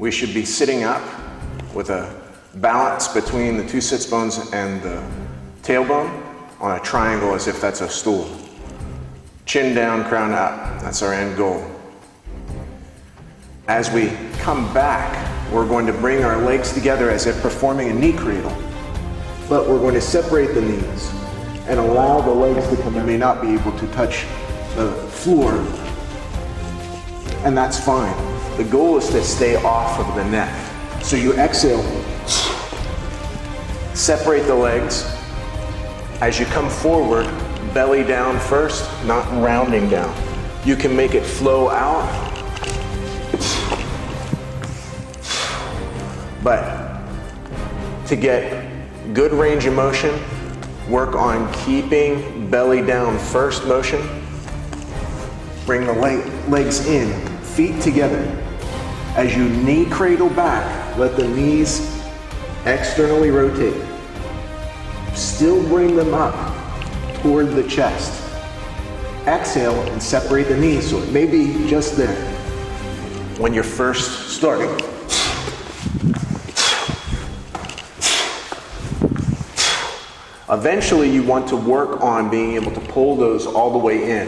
we should be sitting up with a balance between the two sits bones and the tailbone on a triangle as if that's a stool. Chin down, crown up. That's our end goal. As we come back, we're going to bring our legs together as if performing a knee cradle. But we're going to separate the knees and allow the legs to come. You may not be able to touch the floor, and that's fine. The goal is to stay off of the neck. So you exhale, separate the legs. As you come forward, belly down first, not rounding down. You can make it flow out, but to get good range of motion, work on keeping belly down first motion. Bring the legs in, feet together. As you knee cradle back, let the knees externally rotate. Still bring them up toward the chest. Exhale and separate the knees, so it may be just there. When you're first starting. Eventually you want to work on being able to pull those all the way in.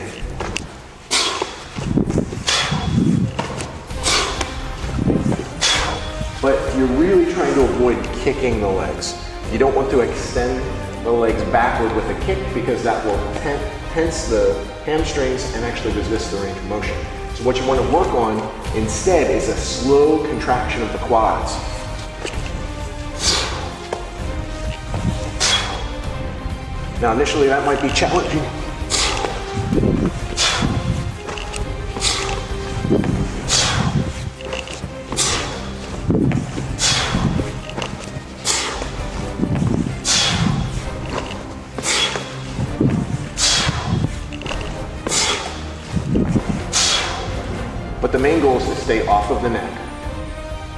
But you're really trying to avoid kicking the legs. You don't want to extend the legs backward with a kick because that will tense the hamstrings and actually resist the range of motion. So what you want to work on instead is a slow contraction of the quads. Now initially that might be challenging. But the main goal is to stay off of the neck,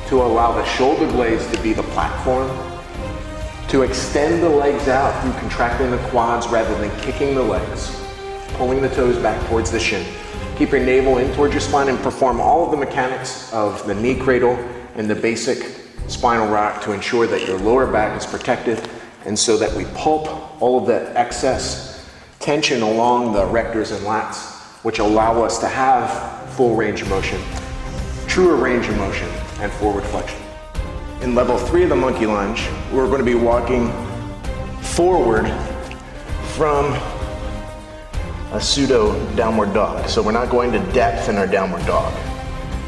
to allow the shoulder blades to be the platform, to extend the legs out through contracting the quads rather than kicking the legs, pulling the toes back towards the shin. Keep your navel in towards your spine and perform all of the mechanics of the knee cradle and the basic spinal rock to ensure that your lower back is protected and so that we pulp all of that excess tension along the rectors and lats, which allow us to have full range of motion, truer range of motion, and forward flexion. In level 3 of the monkey lunge, we're going to be walking forward from a pseudo downward dog. So we're not going to depth in our downward dog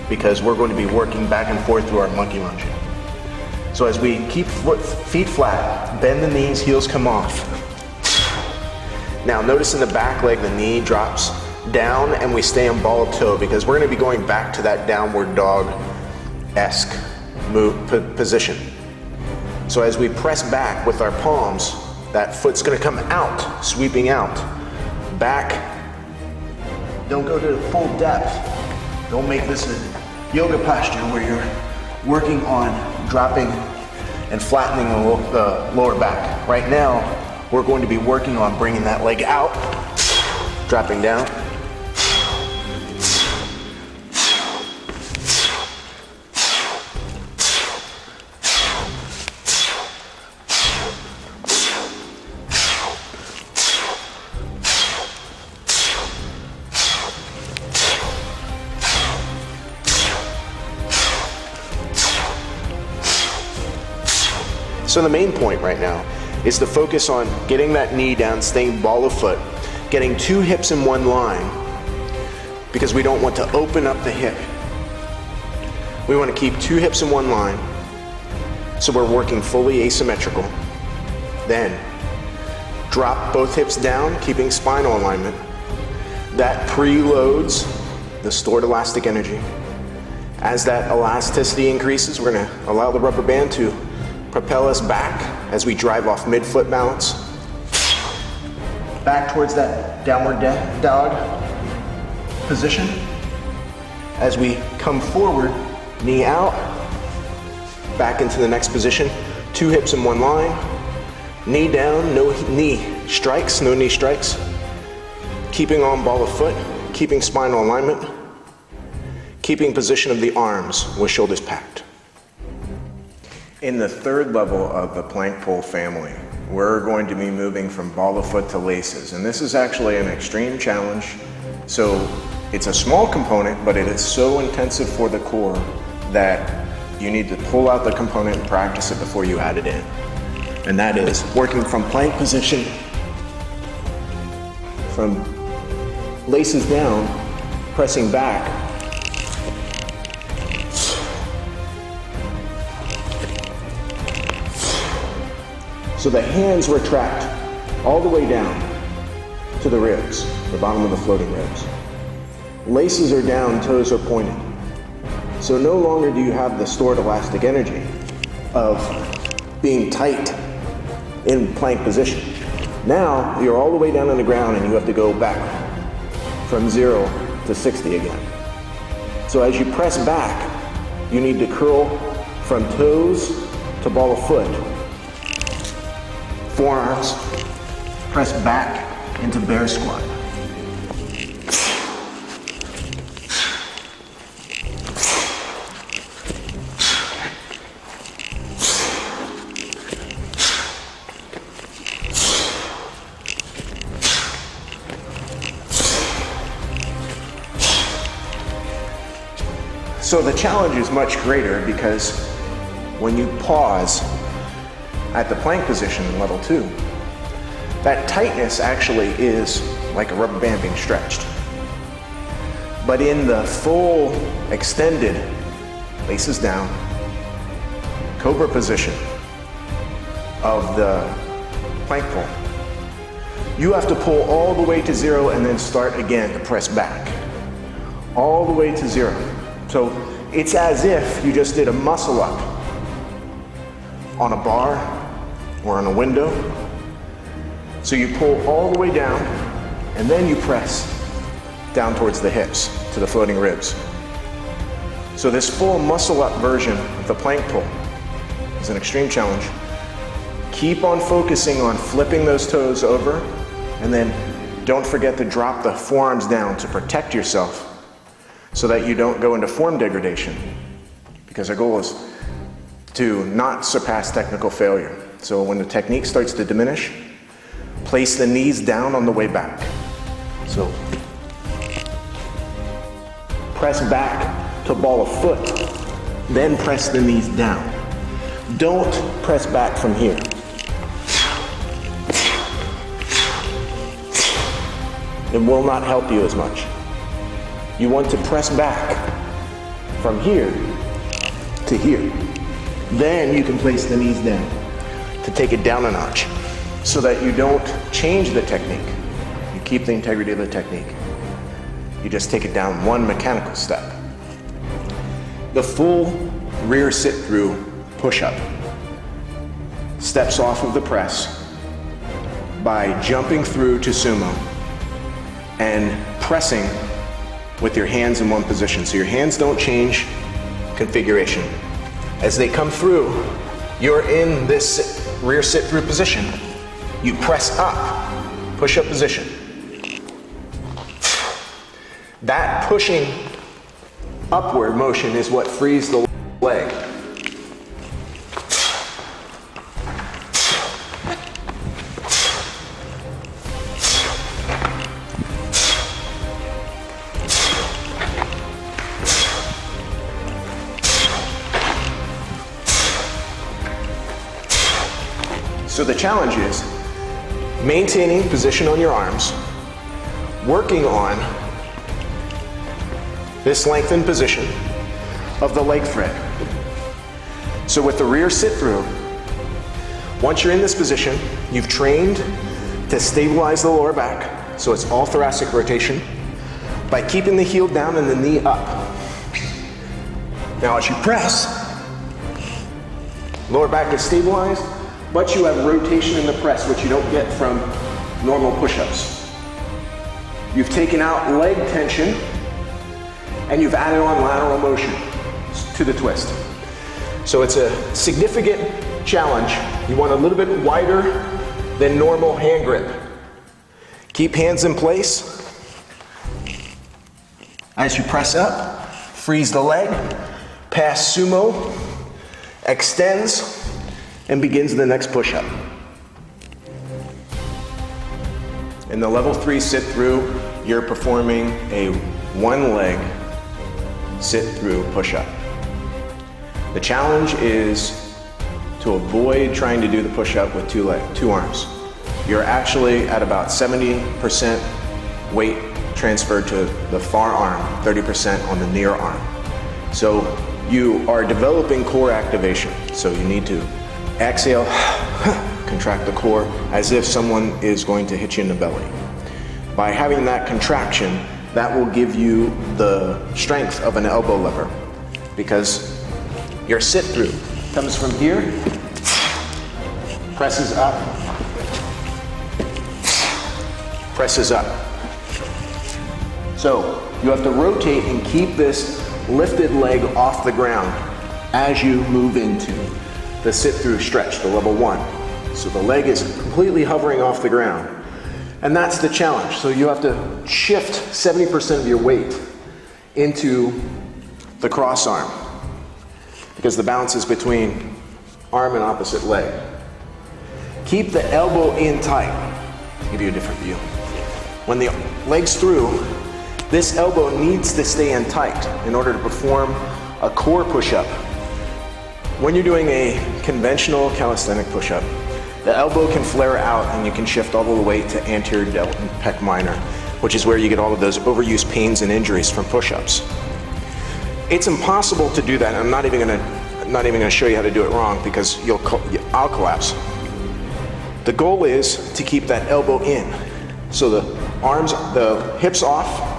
because we're going to be working back and forth through our monkey lunge. So as we keep feet flat, bend the knees, heels come off. Now notice in the back leg, the knee drops down and we stay in ball of toe because we're going to be going back to that downward dog-esque position. So as we press back with our palms, that foot's going to come out, sweeping out. Back. Don't go to full depth. Don't make this a yoga posture where you're working on dropping and flattening the lower back. Right now, we're going to be working on bringing that leg out, dropping down. So the main point right now is to focus on getting that knee down, staying ball of foot, getting 2 hips in one line because we don't want to open up the hip. We want to keep 2 hips in one line so we're working fully asymmetrical. Then drop both hips down, keeping spinal alignment. That preloads the stored elastic energy. As that elasticity increases, we're going to allow the rubber band to propel us back as we drive off mid-foot balance. Back towards that downward dog position. As we come forward, knee out, back into the next position. 2 hips in one line. Knee down, no knee strikes, no knee strikes. Keeping on ball of foot, keeping spinal alignment. Keeping position of the arms with shoulders packed. In the third level of the plank pull family, we're going to be moving from ball of foot to laces. And this is actually an extreme challenge. So it's a small component, but it is so intensive for the core that you need to pull out the component and practice it before you add it in. And that is working from plank position, from laces down, pressing back, so the hands retract all the way down to the ribs, the bottom of the floating ribs. Laces are down, toes are pointed. So no longer do you have the stored elastic energy of being tight in plank position. Now you're all the way down on the ground and you have to go back from 0 to 60 again. So as you press back, you need to curl from toes to ball of foot. Forearms, press back into bear squat. So the challenge is much greater because when you pause at the plank position in level 2, that tightness actually is like a rubber band being stretched. But in the full extended laces down cobra position of the plank pull, you have to pull all the way to 0 and then start again to press back. All the way to 0. So it's as if you just did a muscle up on a bar or on a window. So you pull all the way down and then you press down towards the hips to the floating ribs. So this full muscle up version of the plank pull is an extreme challenge. Keep on focusing on flipping those toes over, and then don't forget to drop the forearms down to protect yourself so that you don't go into form degradation, because our goal is to not surpass technical failure. So when the technique starts to diminish, place the knees down on the way back. So press back to ball of foot, then press the knees down. Don't press back from here. It will not help you as much. You want to press back from here to here. Then you can place the knees down to take it down a notch so that you don't change the technique. You keep the integrity of the technique. You just take it down one mechanical step. The full rear sit-through push-up steps off of the press by jumping through to sumo and pressing with your hands in one position. So your hands don't change configuration. As they come through, you're in this rear sit-through position. You press up, push-up position. That pushing upward motion is what frees the leg. So the challenge is maintaining position on your arms, working on this lengthened position of the leg thread. So with the rear sit through, once you're in this position, you've trained to stabilize the lower back, so it's all thoracic rotation, by keeping the heel down and the knee up. Now as you press, lower back is stabilized, but you have rotation in the press, which you don't get from normal push-ups. You've taken out leg tension, and you've added on lateral motion to the twist. So it's a significant challenge. You want a little bit wider than normal hand grip. Keep hands in place. As you press up, freeze the leg, pass sumo, extends, and begins the next push-up. In the level 3 sit-through, you're performing a one-leg sit-through push-up. The challenge is to avoid trying to do the push-up with two arms. You're actually at about 70% weight transferred to the far arm, 30% on the near arm. So you are developing core activation. So you need to exhale, contract the core as if someone is going to hit you in the belly. By having that contraction, that will give you the strength of an elbow lever, because your sit through comes from here, presses up, presses up. So you have to rotate and keep this lifted leg off the ground as you move into the sit through stretch, the level 1. So the leg is completely hovering off the ground. And that's the challenge. So you have to shift 70% of your weight into the cross arm, because the balance is between arm and opposite leg. Keep the elbow in tight. I'll give you a different view. When the leg's through, this elbow needs to stay in tight in order to perform a core push-up. When you're doing a conventional calisthenic push-up, the elbow can flare out and you can shift all the weight to anterior delt and pec minor, which is where you get all of those overuse pains and injuries from push-ups. It's impossible to do that. I'm not even gonna show you how to do it wrong, because I'll collapse. The goal is to keep that elbow in. So the hips off,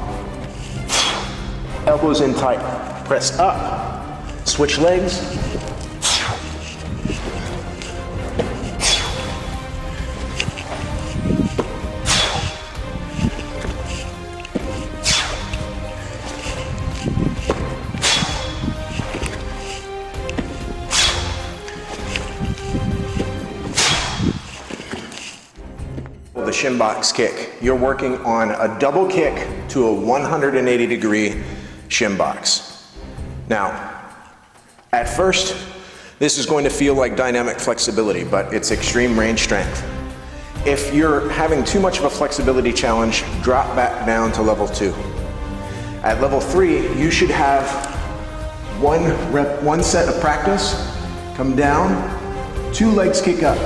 elbows in tight, press up, switch legs, the shin box kick. You're working on a double kick to a 180-degree shin box. Now, at first, this is going to feel like dynamic flexibility, but it's extreme range strength. If you're having too much of a flexibility challenge, drop back down to level 2. At level 3, you should have one set of practice, come down, 2 legs kick up.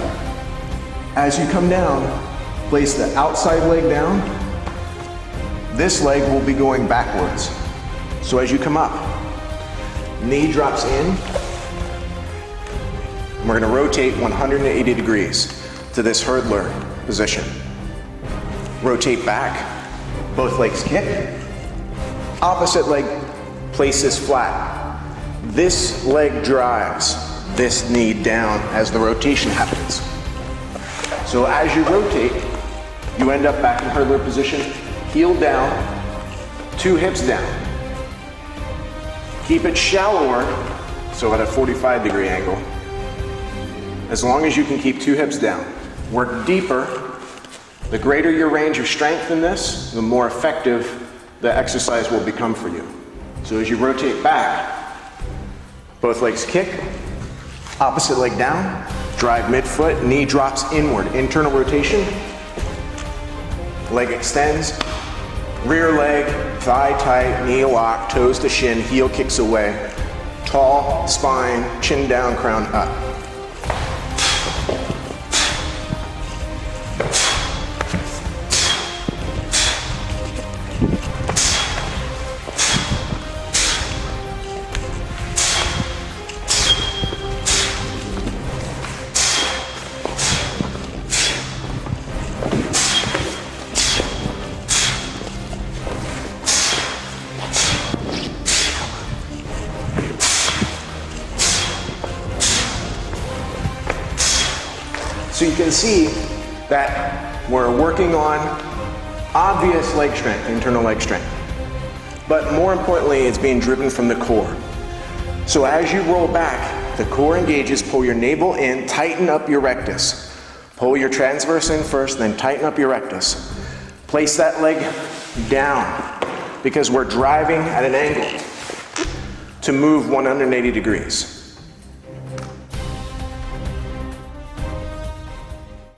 As you come down, place the outside leg down. This leg will be going backwards. So as you come up, knee drops in. And we're gonna rotate 180 degrees to this hurdler position. Rotate back, both legs kick. Opposite leg places flat. This leg drives this knee down as the rotation happens. So as you rotate, you end up back in hurdler position, heel down, 2 hips down. Keep it shallower, so at a 45-degree angle. As long as you can keep 2 hips down. Work deeper. The greater your range of strength in this, the more effective the exercise will become for you. So as you rotate back, both legs kick, opposite leg down, drive midfoot, knee drops inward, internal rotation. Leg extends, rear leg, thigh tight, knee lock, toes to shin, heel kicks away. Tall spine, chin down, crown up. So you can see that we're working on obvious leg strength, internal leg strength. But more importantly, it's being driven from the core. So as you roll back, the core engages, pull your navel in, tighten up your rectus. Pull your transverse in first, then tighten up your rectus. Place that leg down, because we're driving at an angle to move 180 degrees.